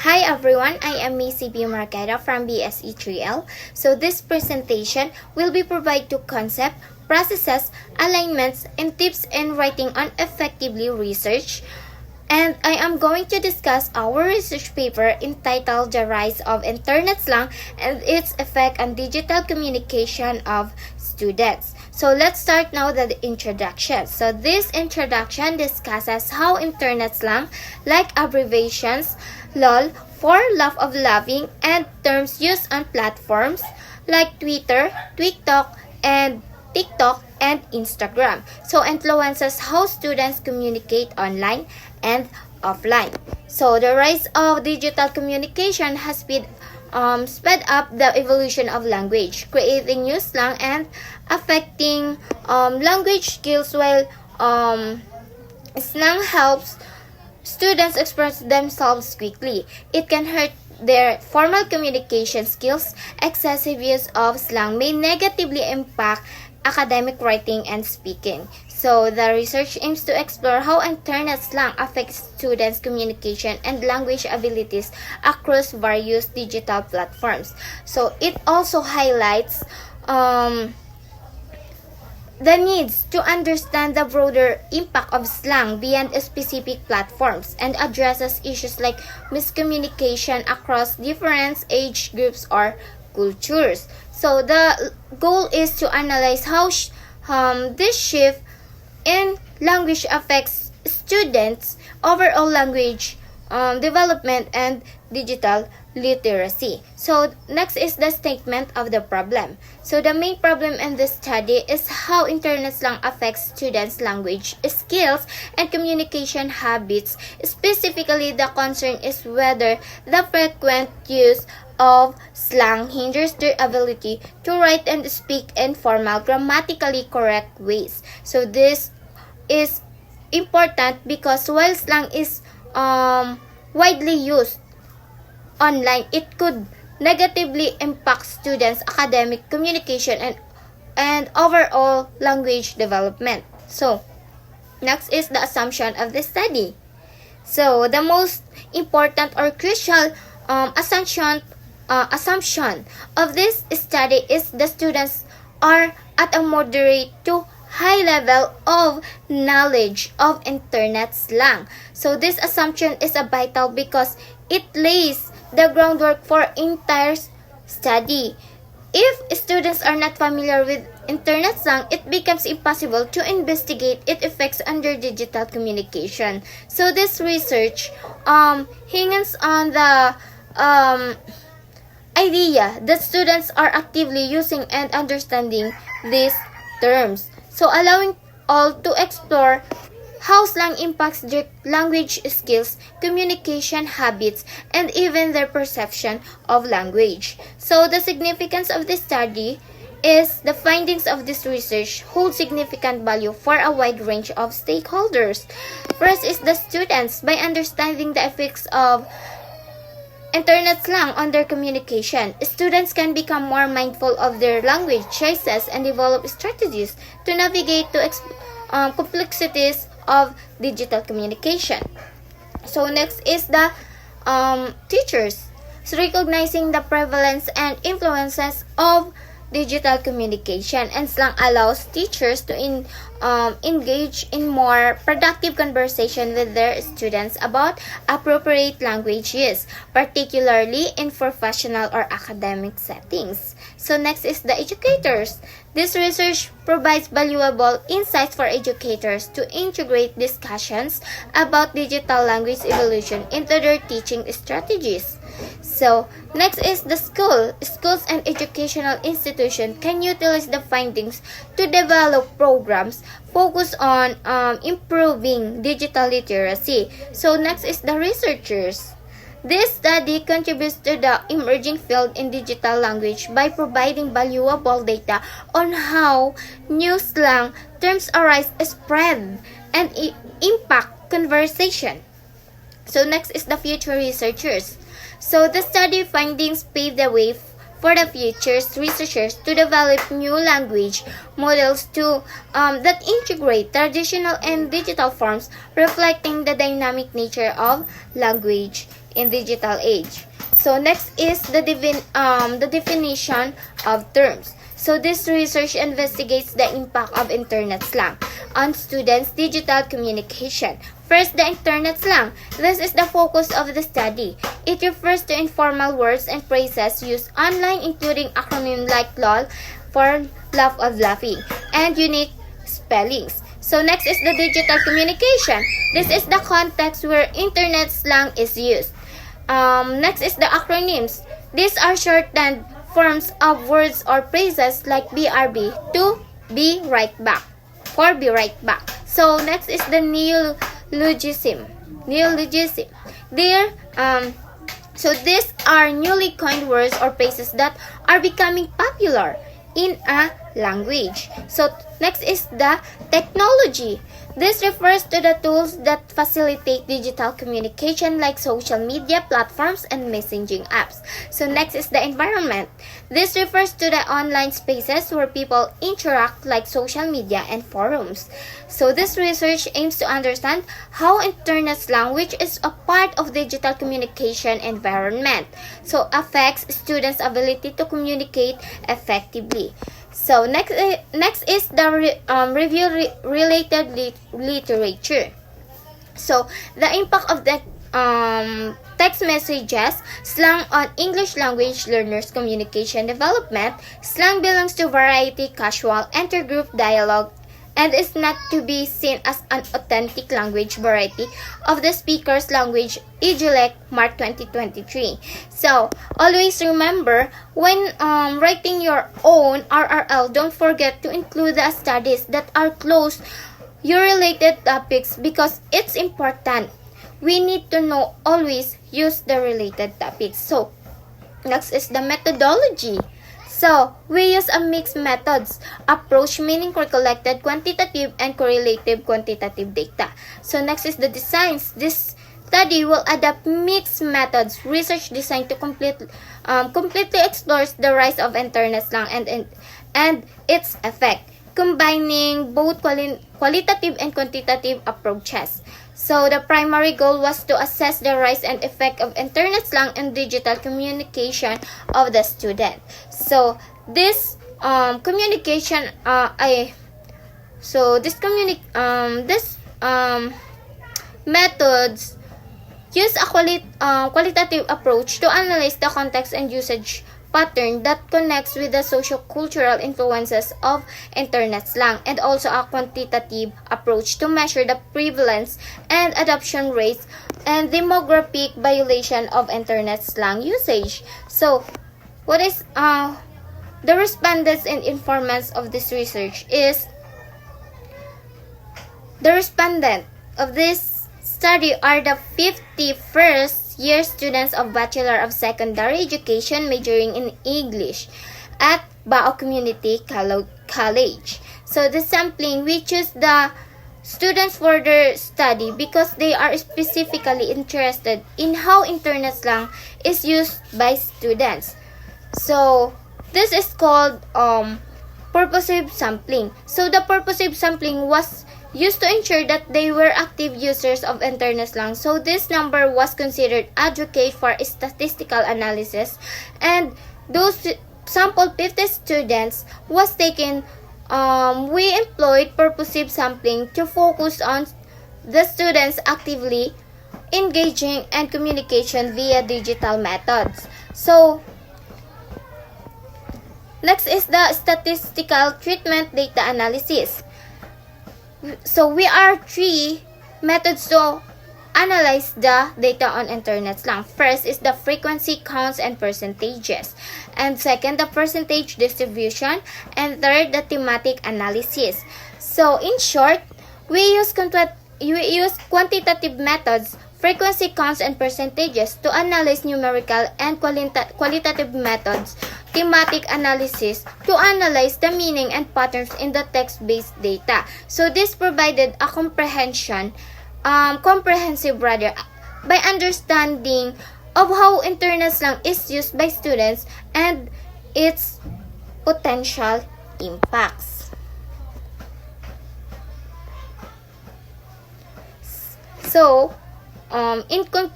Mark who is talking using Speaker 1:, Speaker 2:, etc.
Speaker 1: Hi everyone, I am Miss CB Marqueta from BSE3L. So this presentation will be provided to concept, processes, alignments, and tips in writing on effectively research. And I am going to discuss our research paper entitled The Rise of Internet Slang and its Effect on Digital Communication of Students. So let's start now the introduction. So this introduction discusses how internet slang, like abbreviations, LOL, for love of loving, and terms used on platforms like Twitter, TikTok, and Instagram. So influences how students communicate online and offline. So the rise of digital communication has sped up the evolution of language, creating new slang and affecting language skills. While slang helps students express themselves quickly, it can hurt their formal communication skills. Excessive use of slang may negatively impact academic writing and speaking. So the research aims to explore how internet slang affects students' communication and language abilities across various digital platforms. So it also highlights the needs to understand the broader impact of slang beyond specific platforms and addresses issues like miscommunication across different age groups or cultures. So the goal is to analyze how this shift in language affects students' overall language development and digital literacy. So next is the statement of the problem. So the main problem in this study is how internet slang affects students' language skills and communication habits. Specifically, the concern is whether the frequent use of slang hinders their ability to write and speak in formal, grammatically correct ways. So this is important because while slang is widely used online, it could negatively impact students' academic communication and overall language development. So next is the assumption of the study. So the most important or crucial assumption of this study is the students are at a moderate to high level of knowledge of internet slang. So this assumption is a vital because it lays the groundwork for entire study. If students are not familiar with internet slang, it becomes impossible to investigate its effects under digital communication. So this research hinges on the idea that students are actively using and understanding these terms, so allowing all to explore how slang impacts their language skills, communication habits, and even their perception of language. So the significance of this study is the findings of this research hold significant value for a wide range of stakeholders. First is the students. By understanding the effects of internet slang on their communication, students can become more mindful of their language choices and develop strategies to navigate the complexities of digital communication. So next is the teachers. So recognizing the prevalence and influences of digital communication and slang allows teachers to engage in more productive conversation with their students about appropriate language use, particularly in professional or academic settings. So next is the educators. This research provides valuable insights for educators to integrate discussions about digital language evolution into their teaching strategies. So next is the school. Schools and educational institutions can utilize the findings to develop programs focused on improving digital literacy. So next is the researchers. This study contributes to the emerging field in digital language by providing valuable data on how new slang terms arise, spread, and impact conversation. So next is the future researchers. So the study findings pave the way for the future researchers to develop new language models that integrate traditional and digital forms, reflecting the dynamic nature of language in digital age. So next is the definition of terms. So this research investigates the impact of internet slang on students' digital communication. First, the internet slang. This is the focus of the study. It refers to informal words and phrases used online, including acronyms like LOL for laugh of laughing and unique spellings. So next is the digital communication. This is the context where internet slang is used. Next is the acronyms. These are shortened forms of words or phrases like BRB to be right back, for be right back. So next is the neologism. So these are newly coined words or phrases that are becoming popular in a language. So next is the technology. This refers to the tools that facilitate digital communication like social media platforms and messaging apps. So next is the environment. This refers to the online spaces where people interact like social media and forums. So this research aims to understand how internet slang, which is a part of digital communication environment, so affects students' ability to communicate effectively. So next is the related literature. So the impact of the text messages slang on English language learners' communication development. Slang belongs to variety, casual, intergroup dialogue, and is not to be seen as an authentic language variety of the speaker's language. Idulek, March 2023. So, always remember, when writing your own RRL, don't forget to include the studies that are close your related topics because it's important. We need to know always use the related topics. So, next is the methodology. So, we use a mixed methods approach, meaning collected quantitative and correlative quantitative data. So, next is the designs. This study will adapt mixed methods research designed to completely explores the rise of internet slang and its effect, combining both qualitative and quantitative approaches. So the primary goal was to assess the rise and effect of internet slang and digital communication of the student. So this methods use a qualitative approach to analyze the context and usage pattern that connects with the socio-cultural influences of internet slang, and also a quantitative approach to measure the prevalence and adoption rates and demographic violation of internet slang usage. So, what is the respondents and informants of this research is the respondent of this study are the 51st year students of Bachelor of Secondary Education majoring in English at Bao Community College. So the sampling, we choose the students for their study because they are specifically interested in how internet slang is used by students. So this is called purposive sampling. So the purposive sampling was used to ensure that they were active users of internet slang. So this number was considered adequate for statistical analysis, and those sample 50 students was taken. We employed purposive sampling to focus on the students actively engaging and communication via digital methods. So next is the statistical treatment data analysis. So we are three methods to analyze the data on internet slang. First is the frequency counts and percentages, and second the percentage distribution, and third the thematic analysis. So in short, we use quantitative methods, frequency counts and percentages, to analyze numerical and qualitative methods, thematic analysis, to analyze the meaning and patterns in the text-based data. So this provided a comprehensive by understanding of how internet slang is used by students and its potential impacts. So, in conclusion,